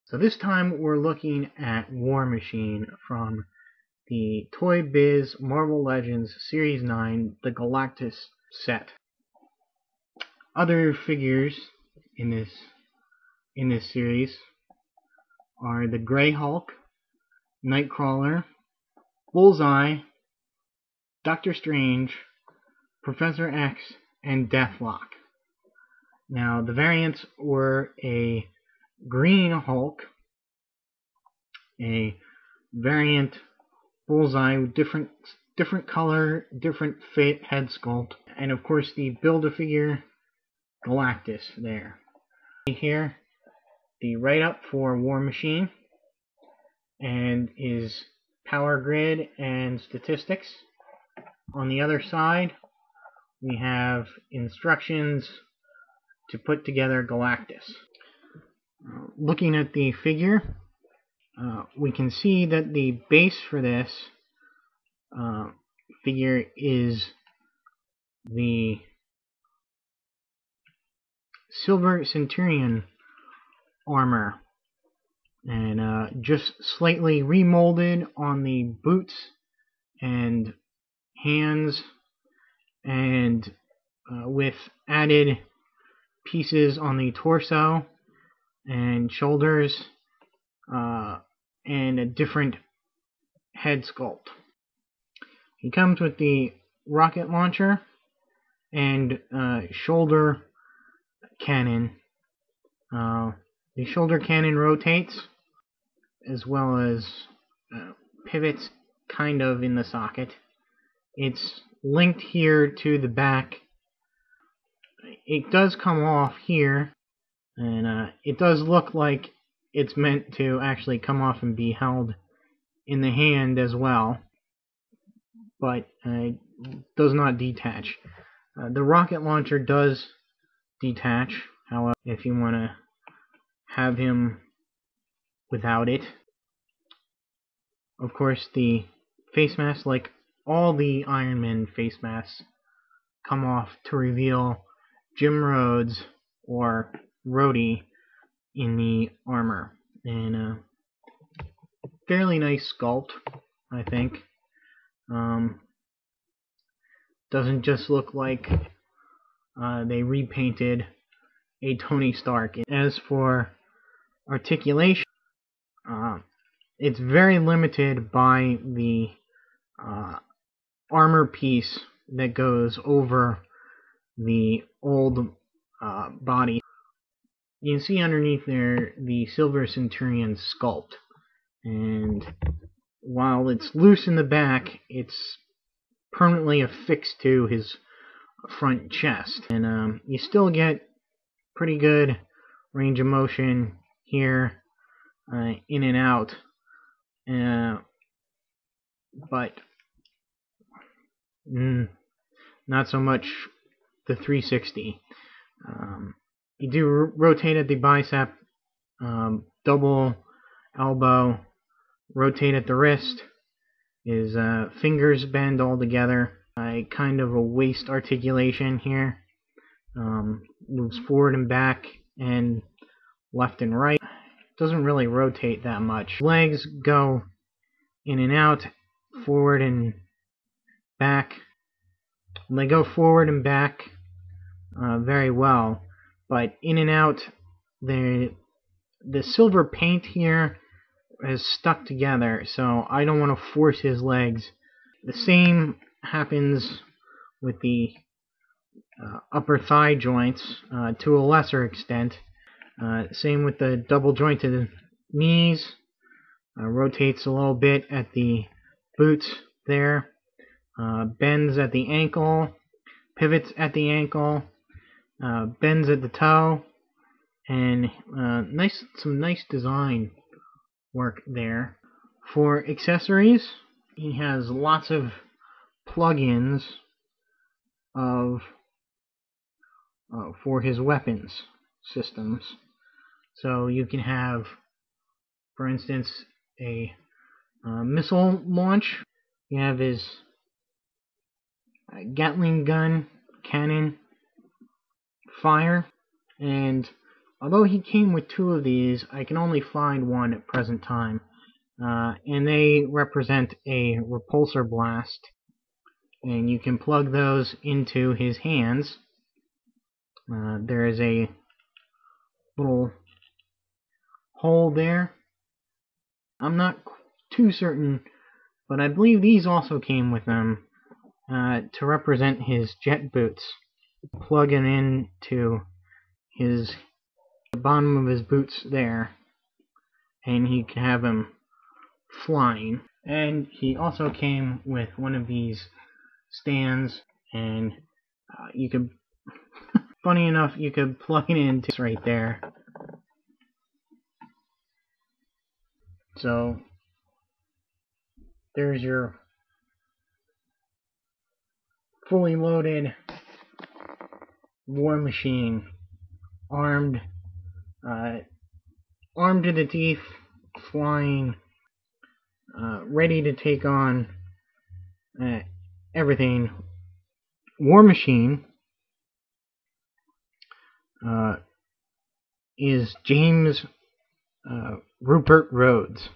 So this time we're looking at War Machine from the Toy Biz Marvel Legends Series 9, the Galactus set. Other figures in this series are the Grey Hulk, Nightcrawler, Bullseye, Doctor Strange, Professor X, and Deathlock. Now the variants were a Green Hulk, a variant Bullseye with different color, different fit head sculpt, and of course the Build-A-Figure Galactus there. Here, the write-up for War Machine and his power grid and statistics. On the other side, we have instructions to put together Galactus. Looking at the figure, we can see that the base for this figure is the Silver Centurion armor, and just slightly remolded on the boots and hands, and with added pieces on the torso and shoulders, and a different head sculpt. He comes with the rocket launcher and shoulder cannon. The shoulder cannon rotates, as well as pivots kind of in the socket. It's linked here to the back. It does come off here, and it does look like it's meant to actually come off and be held in the hand as well, but it does not detach. The rocket launcher does detach, however, if you want to have him without it. Of course, the face mask, like all the Iron Man face masks, come off to reveal Jim Rhodes or Rhodey in the armor, and fairly nice sculpt, I think. Doesn't just look like they repainted a Tony Stark. As for articulation, it's very limited by the armor piece that goes over the old body. You can see underneath there the Silver Centurion sculpt, and while it's loose in the back, it's permanently affixed to his front chest, and you still get pretty good range of motion here, in and out, but not so much the 360. You do rotate at the bicep, double elbow, rotate at the wrist. His fingers bend all together. Kind of a waist articulation here. Moves forward and back and left and right. Doesn't really rotate that much. Legs go in and out, forward and back. They go forward and back very well, but in and out, the silver paint here is stuck together, so I don't want to force his legs. The same happens with the upper thigh joints to a lesser extent. Same with the double jointed knees. Rotates a little bit at the boots there. Bends at the ankle, pivots at the ankle, bends at the toe, and some nice design work there. For accessories, he has lots of plugins for his weapons systems. So you can have, for instance, a missile launch. You have his Gatling gun cannon fire, and Although he came with 2 of these, I can only find one at present time. And they represent a repulsor blast. And you can plug those into his hands. There is a little hole there. I'm not too certain, but I believe these also came with them to represent his jet boots. Plug it into the bottom of his boots there, and he can have him flying. And he also came with one of these stands, and you could, funny enough, you could plug it into right there. So there's your fully loaded War Machine, armed to the teeth, flying, ready to take on everything. War Machine is James Rupert Rhodes,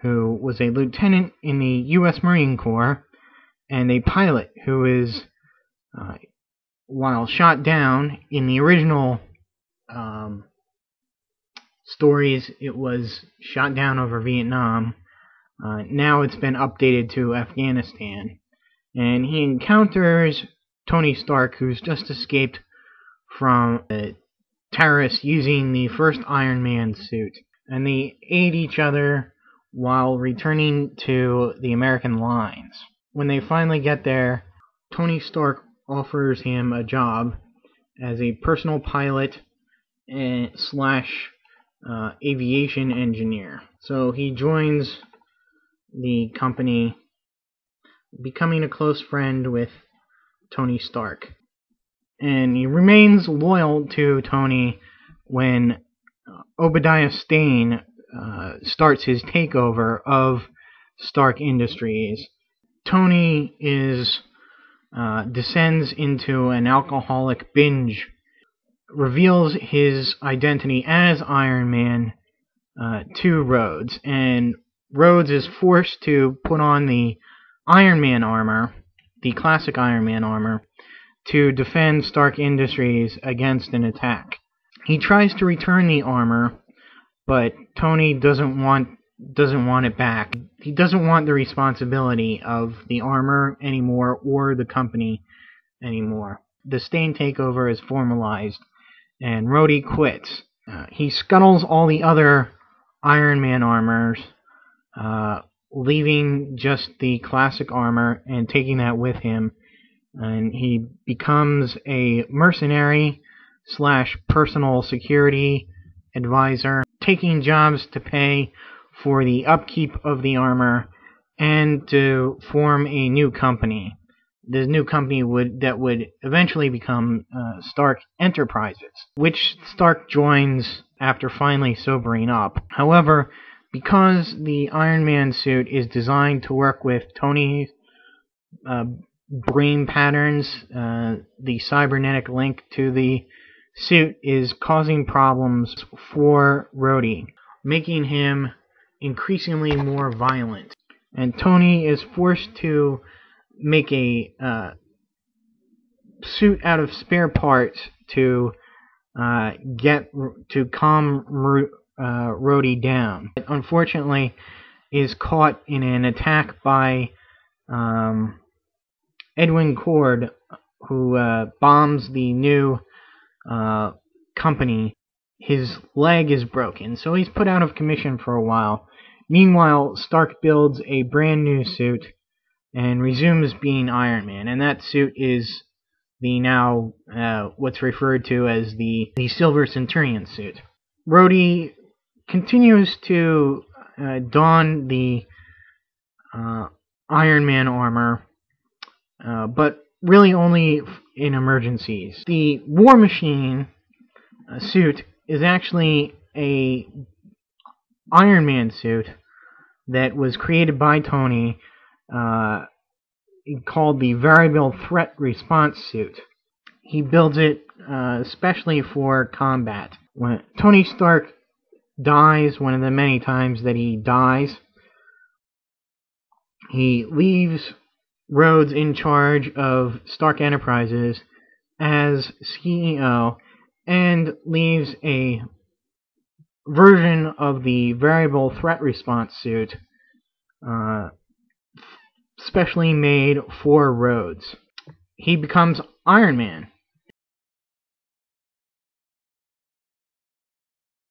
who was a lieutenant in the U.S. Marine Corps and a pilot who is, while shot down in the original stories, it was shot down over Vietnam. Now it's been updated to Afghanistan. And he encounters Tony Stark, who's just escaped from terrorists using the first Iron Man suit. And they aid each other while returning to the American lines. When they finally get there, Tony Stark offers him a job as a personal pilot slash aviation engineer. So he joins the company, becoming a close friend with Tony Stark. And he remains loyal to Tony when Obadiah Stane starts his takeover of Stark Industries. Tony descends into an alcoholic binge, reveals his identity as Iron Man to Rhodes, and Rhodes is forced to put on the Iron Man armor, the classic Iron Man armor, to defend Stark Industries against an attack. He tries to return the armor, but Tony doesn't want it back. He doesn't want the responsibility of the armor anymore or the company anymore. The Stane takeover is formalized, and Rhodey quits. He scuttles all the other Iron Man armors, leaving just the classic armor and taking that with him. And he becomes a mercenary slash personal security advisor, taking jobs to pay for the upkeep of the armor and to form a new company. This new company would eventually become Stark Enterprises, which Stark joins after finally sobering up. However, because the Iron Man suit is designed to work with Tony's brain patterns, the cybernetic link to the suit is causing problems for Rhodey, making him increasingly more violent. And Tony is forced to make a suit out of spare parts to calm Rhodey down. But unfortunately, is caught in an attack by Edwin Cord, who bombs the new company. His leg is broken, so he's put out of commission for a while. Meanwhile, Stark builds a brand new suit and resumes being Iron Man, and that suit is the now what's referred to as the Silver Centurion suit. Rhodey continues to don the Iron Man armor, but really only in emergencies. The War Machine suit is actually a Iron Man suit that was created by Tony, called the Variable Threat Response suit. He builds it especially for combat. When Tony Stark dies, one of the many times that he dies, he leaves Rhodes in charge of Stark Enterprises as CEO and leaves a version of the variable threat response suit specially made for Rhodes. He becomes Iron Man.